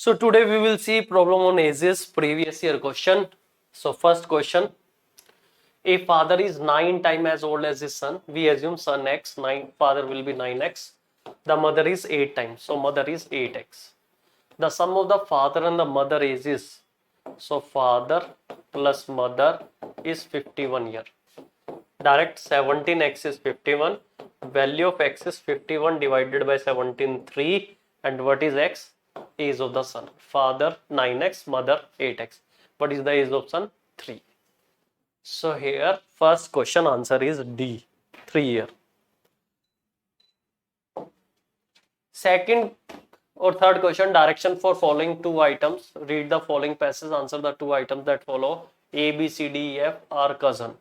So today we will see problem on ages, previous year question. So first question, a father is 9 times as old as his son. We assume son x, 9, father will be 9x. The mother is 8 times. So mother is 8x. The sum of the father and the mother ages. So father plus mother is 51 year. Direct 17x is 51. Value of x is 51 divided by 17, 3. And what is x? Age of the son. Father 9x, mother 8x. What is the age of son? 3. So here first question answer is D, 3 year. Second or third question, direction for following two items. Read the following passage, answer the two items that follow. A, B, C, D, E, F are cousin.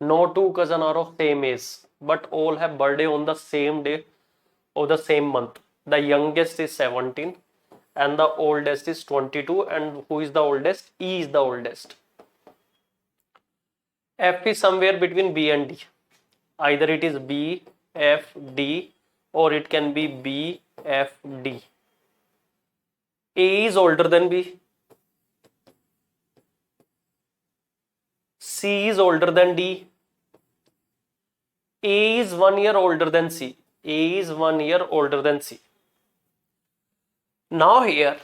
No two cousins are of same age, but all have birthday on the same day or the same month. The youngest is 17 and the oldest is 22. And who is the oldest? E is the oldest. F is somewhere between B and D. Either it is B, F, D, or it can be B, F, D. A is older than B. C is older than D. A is 1 year older than C. A is 1 year older than C. Now here,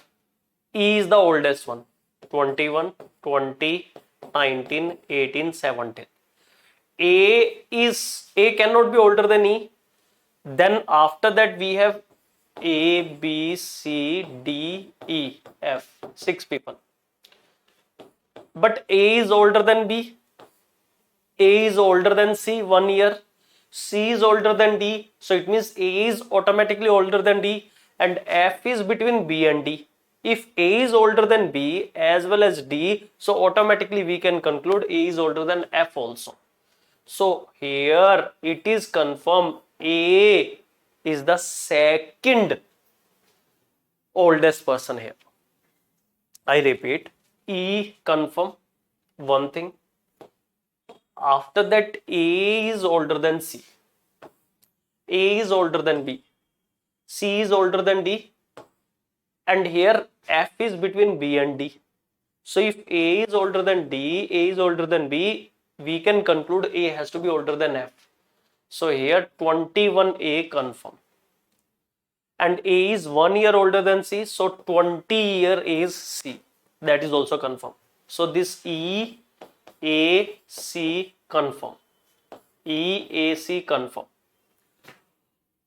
E is the oldest one. 21, 20, 19, 18, 17. A cannot be older than E. Then after that we have A, B, C, D, E, F. 6 people. But A is older than B. A is older than C 1 year. C is older than D. So it means A is automatically older than D. And F is between B and D. If A is older than B as well as D, so automatically we can conclude A is older than F also. So here it is confirmed A is the second oldest person here. I repeat, E confirm one thing. After that, A is older than C. A is older than B. C is older than D. And here F is between B and D. So if A is older than D, A is older than B, we can conclude A has to be older than F. So here 21A confirm. And A is 1 year older than C, so 20 year is C. That is also confirmed. So this E, A, C confirm. E, A, C confirm.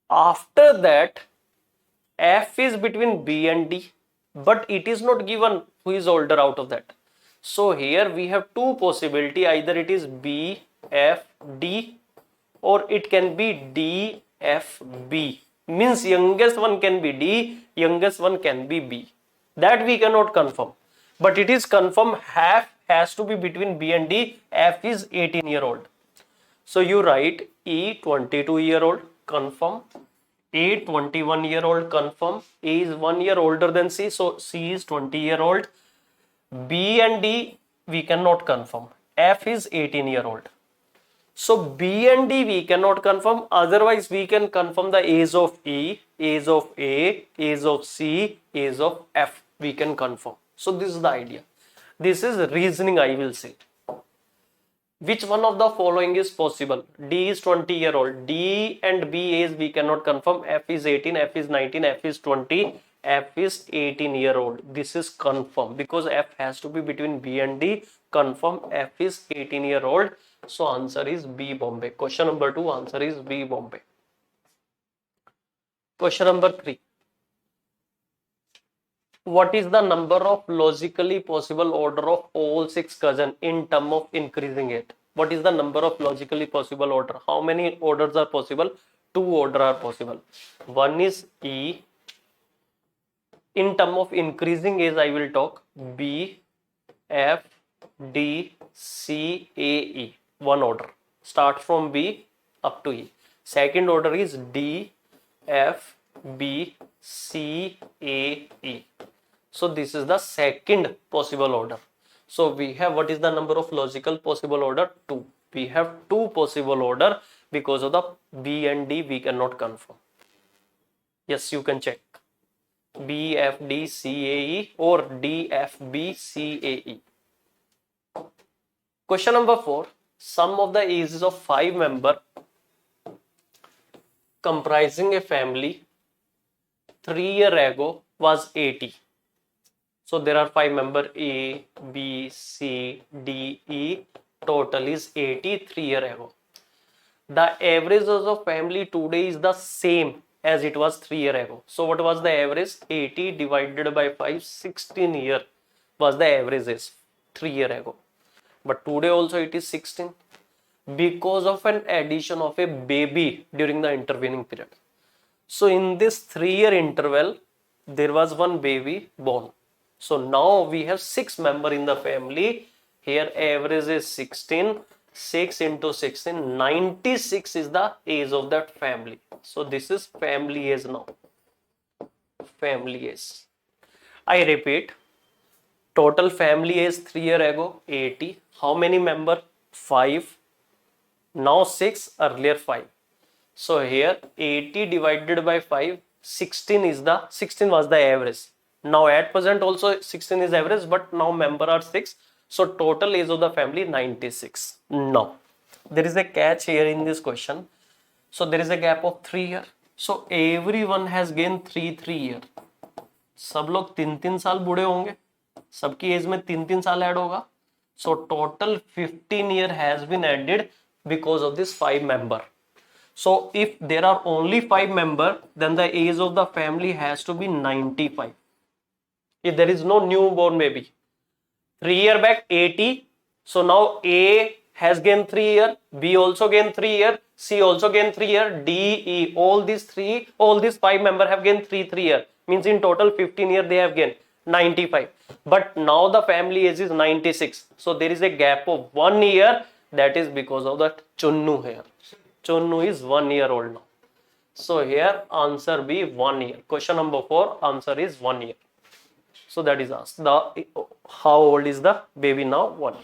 After that, F is between B and D, but it is not given who is older out of that. So here we have two possibility, either it is B, F, D, or it can be D, F, B. Means youngest one can be D, youngest one can be B. That we cannot confirm. But it is confirmed half has to be between B and D. F is 18 year old. So you write E 22 year old, confirm. A 21 year old, confirm. A is 1 year older than C, so C is 20 year old. B and D we cannot confirm. F is 18 year old. So B and D we cannot confirm, otherwise we can confirm the age of E, age of A, age of C, age of F. We can confirm. So this is the idea. This is reasoning, I will say. Which one of the following is possible? D is 20 year old. D and B age we cannot confirm. F is 18, F is 19, F is 20, F is 18 year old. This is confirmed because F has to be between B and D. Confirm F is 18 year old. So answer is B, Bombay. Question number 2, answer is B, Bombay. Question number 3. What is the number of logically possible order of all 6 cousins in term of increasing it? What is the number of logically possible order? How many orders are possible? 2 orders are possible. One is E. In term of increasing age, I will talk B, F, D, C, A, E. One order. Start from B up to E. Second order is D, F, B, C, A, E. So this is the second possible order. So we have, what is the number of logical possible order? 2. We have 2 possible order because of the B and D we cannot confirm. Yes, you can check. BFDCAE or DFBCAE. Question number 4. Sum of the ages of 5 members comprising a family 3 years ago was 80. So there are 5 members A, B, C, D, E. Total is 80 3 years ago. The average of family today is the same as it was 3 years ago. So what was the average? 80 divided by 5, 16 years was the average is 3 years ago. But today also it is 16 because of an addition of a baby during the intervening period. So in this 3-year interval, there was one baby born. So now we have 6 members in the family. Here average is 16. 6 into 16, 96 is the age of that family. So this is family age now. Family age. I repeat, total family age 3 years ago, 80. How many members? 5. Now 6, earlier 5. So here 80 divided by 5, 16 was the average. Now at present also 16 is average, but now member are 6. So total age of the family 96. Now there is a catch here in this question. So there is a gap of 3 years. So everyone has gained 3 years. सब लोग 3 साल बूढ़े होंगे, सबकी as में 3 साल add होगा. So total 15 years has been added because of this 5 member. So if there are only 5 members, then the age of the family has to be 95. If there is no newborn baby. 3 years back 80. So now A has gained 3 years, B also gained 3 years, C also gained 3 years, D, E, all these 5 members have gained 3 years. Means in total 15 years they have gained 95. But now the family age is 96. So there is a gap of 1 year. That is because of that Chunnu here. Chunnu is 1 year old now. So here answer be 1 year. Question number 4, answer is 1 year. So that is asked. How old is the baby now? 1 year.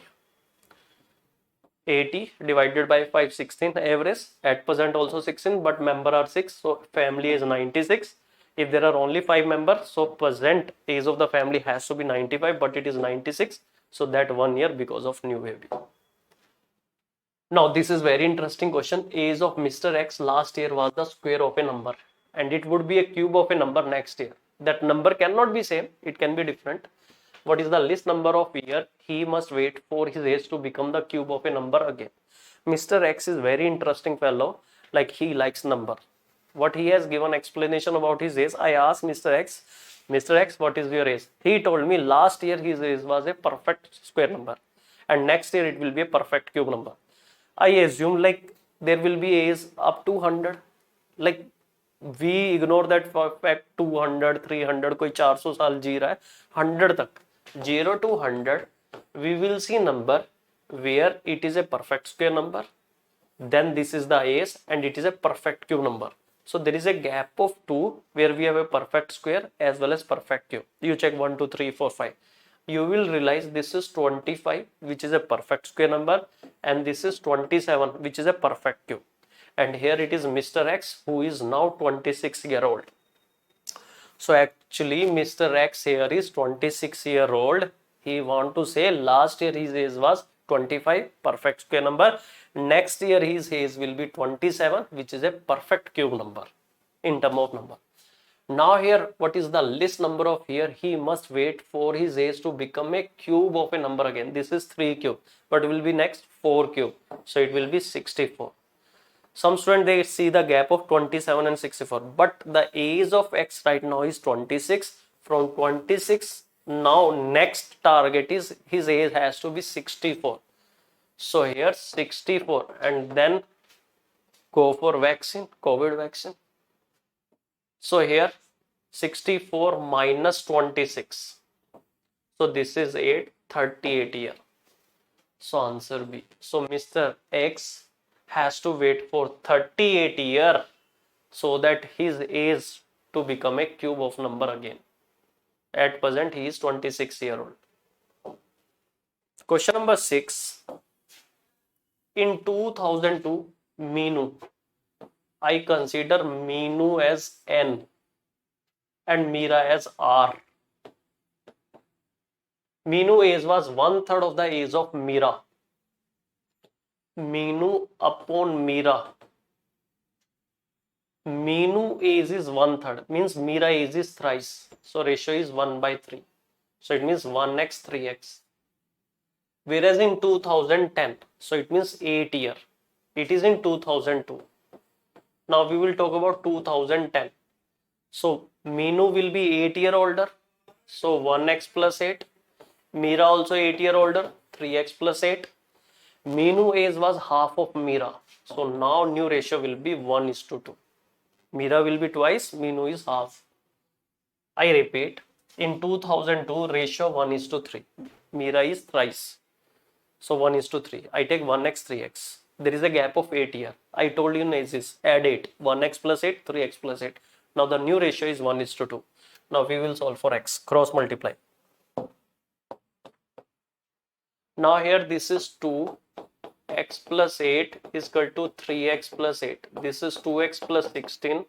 80 divided by 5, 16 average. At present also 16, but member are 6. So family is 96. If there are only 5 members, so present age of the family has to be 95, but it is 96. So that 1 year because of new baby. Now this is very interesting question. Age of Mr. X last year was the square of a number, and it would be a cube of a number next year. That number cannot be same, it can be different. What is the least number of year he must wait for his age to become the cube of a number again? Mr. X is very interesting fellow, like he likes number. What he has given explanation about his age. I asked Mr. X, what is your age? He told me last year his age was a perfect square number, and next year it will be a perfect cube number. I assume like there will be age up to 100. Like we ignore that fact 200, 300, कोई 400 साल जी रहा है, 100 तक. 0 to 100 we will see number where it is a perfect square number, then this is the age and it is a perfect cube number. So there is a gap of 2 where we have a perfect square as well as perfect cube. You check 1, 2, 3, 4, 5. You will realize this is 25, which is a perfect square number, and this is 27, which is a perfect cube. And here it is Mr. X, who is now 26 year old. So actually Mr. X here is 26 year old. He want to say last year his age was 25, perfect square number. Next year his age will be 27, which is a perfect cube number in term of number. Now here what is the least number of year he must wait for his age to become a cube of a number again. This is 3 cube, but will be next 4 cube. So it will be 64. Some students they see the gap of 27 and 64, but the age of X right now is 26. From 26 now next target is his age has to be 64. So here 64 and then go for vaccine, COVID vaccine. So here 64 minus 26. So this is 38 year. So answer B. So Mr. X has to wait for 38 year so that his age to become a cube of number again. At present he is 26 year old. Question number 6. In 2002, Meenu, I consider Meenu as N. and Mira as R. Meenu age was 1/3 of the age of Mira. Meenu upon Mira. Meenu age is 1/3, means Mira age is thrice. So ratio is 1/3. So it means 1x, 3x. Whereas in 2010, so it means 8 year. It is in 2002. Now we will talk about 2010. So Meenu will be 8 year older. So 1x plus 8. Mira also 8 year older. 3x plus 8. Meenu age was half of Mira. So now new ratio will be 1:2. Mira will be twice. Meenu is half. I repeat, in 2002 ratio 1:3. Mira is thrice. So 1:3. I take 1x, 3x. There is a gap of 8 here. I told you is add 8. 1x plus 8, 3x plus 8. Now the new ratio is 1:2. Now we will solve for x. Cross multiply. Now here this is 2x plus 8 is equal to 3x plus 8. This is 2x plus 16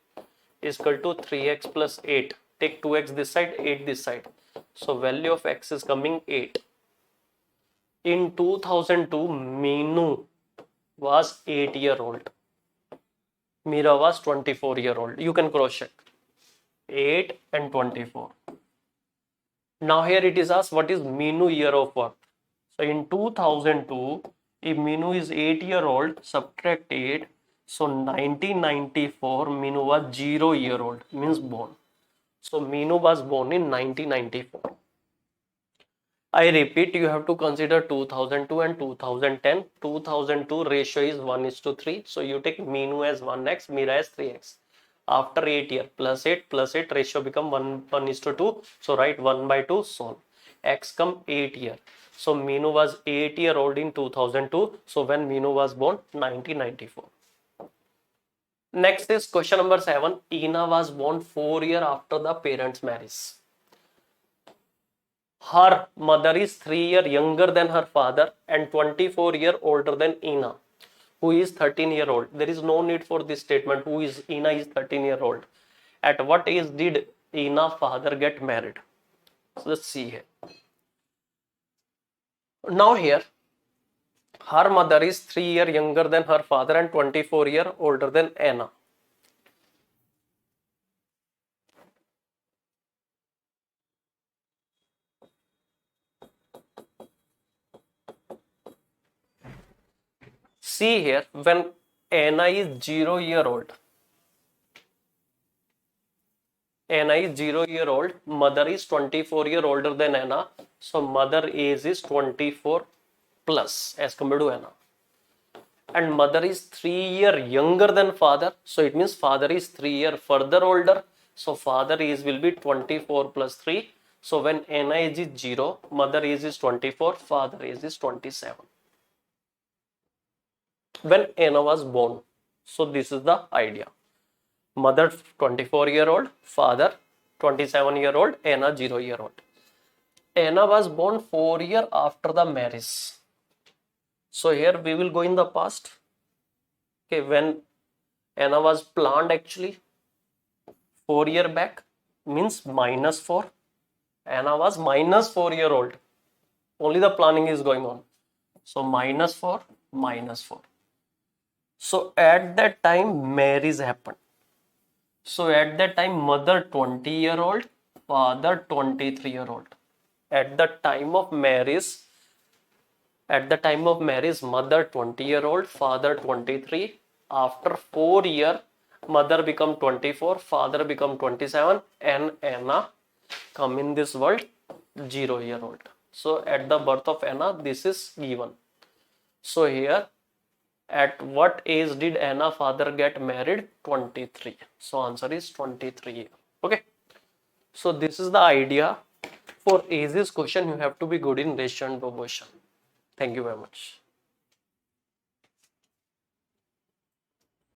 is equal to 3x plus 8. Take 2x this side, 8 this side. So value of x is coming 8. In 2002, Meenu was 8 year old. Mira was 24 year old. You can cross check. 8 and 24. Now here it is asked what is Meenu year of birth. So in 2002, if Meenu is 8 year old, subtract 8. So 1994, Meenu was 0 year old, means born. So Meenu was born in 1994. I repeat, you have to consider 2002 and 2010. 2002 ratio is 1:3. So you take Meenu as 1x, Mira as 3x. After 8 year, plus 8 ratio become 1:2. So write 1/2 so x come 8 year. So Meenu was 8 year old in 2002. So when Meenu was born, 1994. Next is question number 7. Ina was born 4 years after the parents' marriage. Her mother is 3 years younger than her father and 24 years older than Ina, who is 13 years old. There is no need for this statement. Who is Ina is 13 years old. At what age did Ina father get married? So let's see here. Now here, her mother is 3 years younger than her father and 24 years older than Anna. See here, when Anna is 0 year old, Anna is 0 year old, mother is 24 years older than Anna. So mother age is 24 plus as compared to Anna. And mother is 3 years younger than father. So it means father is 3 years further older. So father age will be 24 plus 3. So when Anna age is 0, mother age is 24, father age is 27. When Anna was born. So this is the idea. Mother 24 year old, father 27 year old, Anna 0 year old. Anna was born 4 years after the marriage. So here we will go in the past. Okay, when Anna was planned actually 4 years back means -4. Anna was -4 year old. Only the planning is going on. So -4, -4. So at that time marriage happened. So at that time mother 20 year old, father 23 year old. At the time of marriage, mother 20 year old, father 23. After 4 years, mother become 24, father become 27, and Anna come in this world 0 year old. So at the birth of Anna, this is given. So here, at what age did Anna father get married? 23. So answer is 23. Okay. So this is the idea. For ages question, you have to be good in ratio and proportion. Thank you very much.